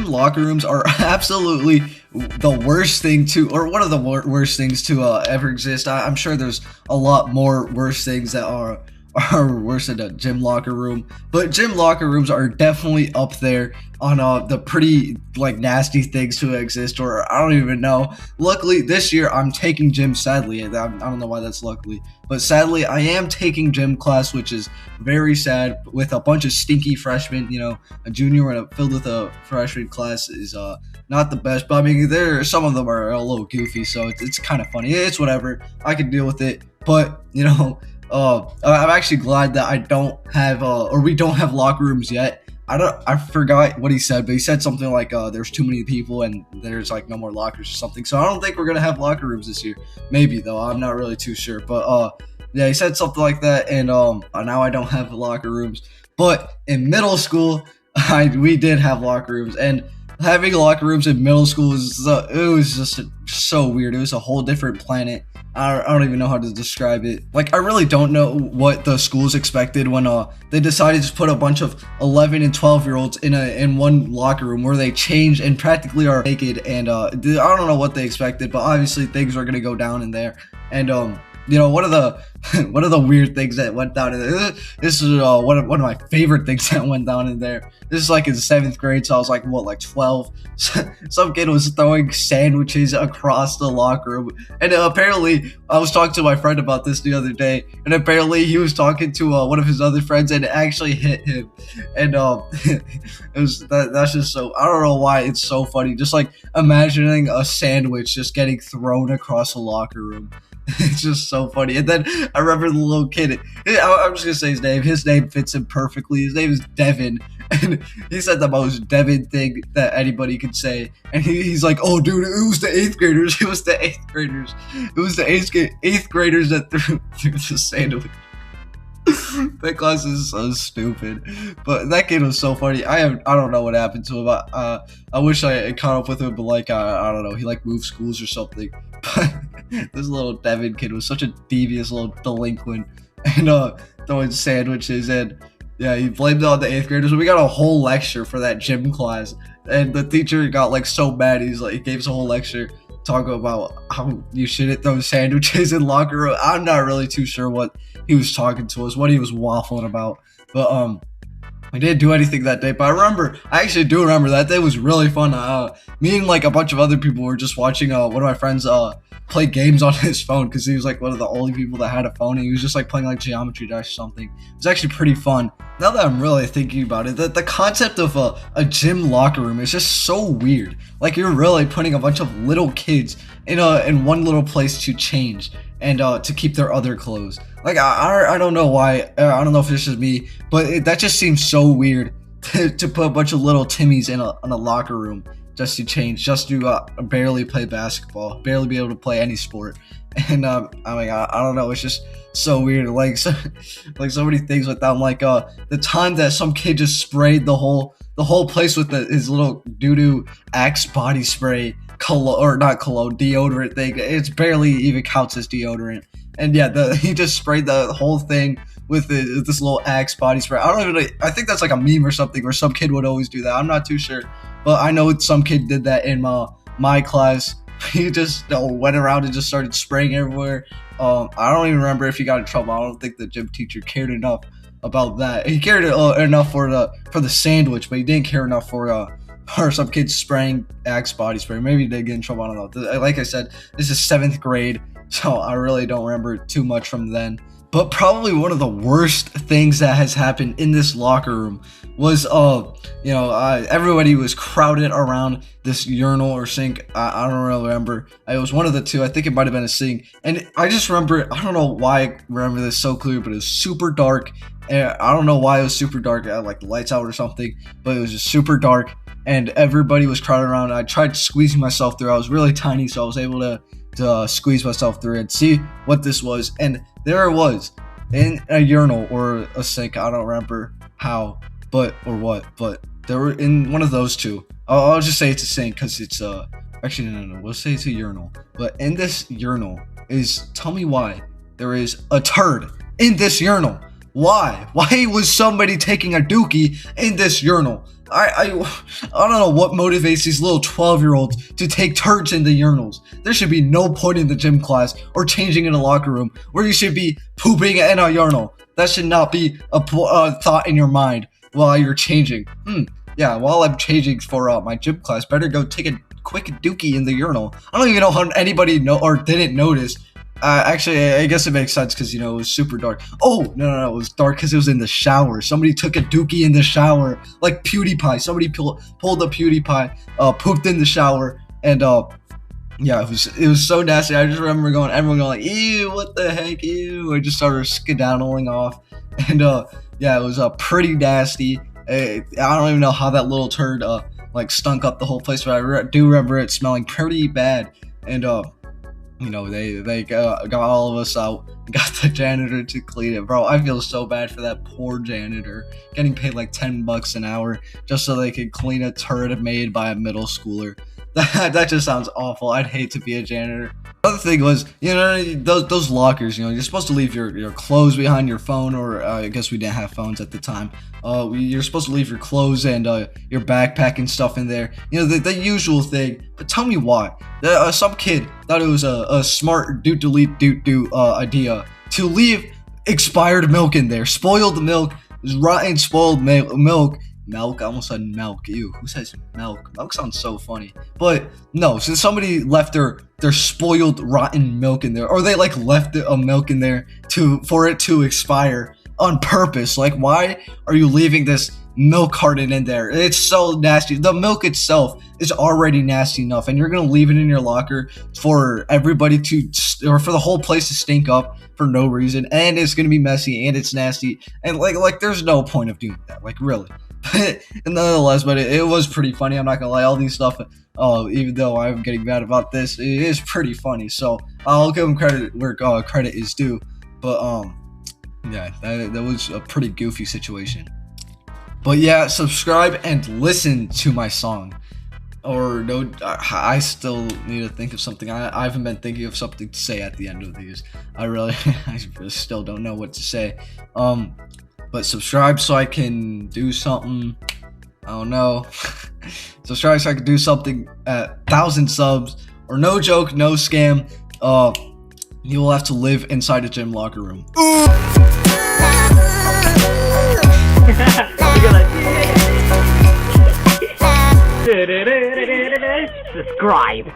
locker rooms are absolutely the worst thing to, or one of the worst things to ever exist. I'm sure there's a lot more worse things that are worse than a gym locker room, but gym locker rooms are definitely up there on the pretty like nasty things to exist, or I don't even know. Luckily this year I'm taking gym. Sadly, I don't know why that's luckily, but sadly I am taking gym class, which is very sad, with a bunch of stinky freshmen. A junior and filled with a freshman class is not the best, but I mean some of them are a little goofy, so it's kind of funny. It's whatever, I can deal with it. But I'm actually glad that I don't have or we don't have locker rooms yet. I forgot what he said, but he said something like there's too many people and there's like no more lockers or something. So I don't think we're gonna have locker rooms this year. Maybe though, I'm not really too sure. But yeah, he said something like that, and now I don't have locker rooms. But in middle school, we did have locker rooms, and having locker rooms in middle school was just so weird. It was a whole different planet. I don't even know how to describe it. Like, I really don't know what the schools expected when they decided to put a bunch of 11 and 12-year-olds in one locker room where they change and practically are naked. And I don't know what they expected, but obviously things were gonna go down in there. And one of the weird things that went down in there. This is one of my favorite things that went down in there. This is like in 7th grade, so I was like 12. Some kid was throwing sandwiches across the locker room, and apparently I was talking to my friend about this the other day, and apparently he was talking to one of his other friends, and it actually hit him. And that's just so, I don't know why it's so funny. Just like imagining a sandwich just getting thrown across a locker room. It's just so funny. And then I remember the little kid. I'm just gonna say his name. His name fits him perfectly. His name is Devin, and he said the most Devin thing that anybody could say. And he's like, "Oh, dude, it was the 8th graders. It was the 8th graders. It was the 8th graders that threw the sandwich." That class is so stupid, but that kid was so funny. I don't know what happened to him. I wish I had caught up with him, but like I don't know, he like moved schools or something. But this little Devin kid was such a devious little delinquent, and throwing sandwiches, and yeah, he blamed it on the 8th graders. We got a whole lecture for that gym class, and the teacher got like so mad. He gave us a whole lecture talking about how you shouldn't throw sandwiches in locker room. I'm not really too sure what he was talking to us, what he was waffling about, but we didn't do anything that day. But I actually do remember that day was really fun. Me and like a bunch of other people were just watching one of my friends play games on his phone, because he was like one of the only people that had a phone, and he was just like playing like Geometry Dash or something. It was actually pretty fun. Now that I'm really thinking about it, the concept of a gym locker room is just so weird. Like, you're really putting a bunch of little kids in one little place to change and to keep their other clothes. Like, I don't know why. I don't know if it's just me, but that just seems so weird to put a bunch of little Timmies in a locker room just to change, just to barely play basketball, barely be able to play any sport. And I don't know, it's just so weird. Like so many things went down. Like the time that some kid just sprayed the whole place with his little doo-doo Axe body spray, deodorant thing. It's barely even counts as deodorant. And yeah, he just sprayed the whole thing with this little Axe body spray. I think that's like a meme or something, where some kid would always do that. I'm not too sure, but I know some kid did that in my class. He just went around and just started spraying everywhere. I don't even remember if he got in trouble. I don't think the gym teacher cared enough about that. He cared enough for the sandwich, but he didn't care enough for some kids spraying Axe body spray. Maybe he did get in trouble. I don't know. Like I said, this is 7th grade, so I really don't remember too much from then. But probably one of the worst things that has happened in this locker room was, everybody was crowded around this urinal or sink. I don't really remember. It was one of the two. I think it might have been a sink. And I just remember, I don't know why I remember this so clear, but it was super dark. And I don't know why it was super dark. I had like the lights out or something, but it was just super dark. And everybody was crowded around. I tried squeezing myself through. I was really tiny, so I was able to squeeze myself through and see what this was. And there it was, in a urinal or a sink. I don't remember how, but they were in one of those two. I'll just say it's a sink, because it's actually no, we'll say it's a urinal. But in this urinal tell me why there is a turd in this urinal. Why was somebody taking a dookie in this urinal? I don't know what motivates these little 12-year-olds to take turds in the urinals. There should be no point in the gym class or changing in a locker room where you should be pooping in a urinal. That should not be a thought in your mind while you're changing. Yeah, while I'm changing for my gym class, better go take a quick dookie in the urinal. I don't even know how anybody didn't notice. Actually, I guess it makes sense because, you know, it was super dark. Oh, no, it was dark because it was in the shower. Somebody took a dookie in the shower, like PewDiePie. Somebody pulled the PewDiePie, pooped in the shower, and, yeah, it was so nasty. I just remember everyone going like, ew, what the heck, ew. I just started skedaddling off, and, yeah, it was, pretty nasty. I don't even know how that little turd, like, stunk up the whole place, but I do remember it smelling pretty bad, and, you know, they got all of us out, got the janitor to clean it. Bro, I feel so bad for that poor janitor getting paid like $10 an hour just so they could clean a turd made by a middle schooler. That just sounds awful. I'd hate to be a janitor. Another thing was, you know, those lockers, you know, you're supposed to leave your clothes behind your phone, or I guess we didn't have phones at the time. You're supposed to leave your clothes and your backpack and stuff in there. You know, the usual thing. But tell me why. Some kid thought it was a smart idea to leave expired milk in there. Spoiled milk, rotten spoiled milk. Milk? I almost said milk. Ew, who says milk? Milk sounds so funny. But no, since somebody left their spoiled rotten milk in there, or they like left a milk in there for it to expire on purpose. Like, why are you leaving this milk carton in there? It's so nasty. The milk itself is already nasty enough, and you're gonna leave it in your locker for everybody or for the whole place to stink up for no reason, and it's gonna be messy and it's nasty, and like there's no point of doing that. Like, really. Nonetheless, but it was pretty funny. I'm not gonna lie. All these stuff, even though I'm getting mad about this, it is pretty funny. So I'll give him credit where credit is due. But yeah, that was a pretty goofy situation. But yeah, subscribe and listen to my song. Or no, I still need to think of something. I haven't been thinking of something to say at the end of these. I really still don't know what to say. But subscribe so I can do something. I don't know. Subscribe so I can do something at 1,000 subs. Or no joke, no scam. You will have to live inside a gym locker room. Subscribe.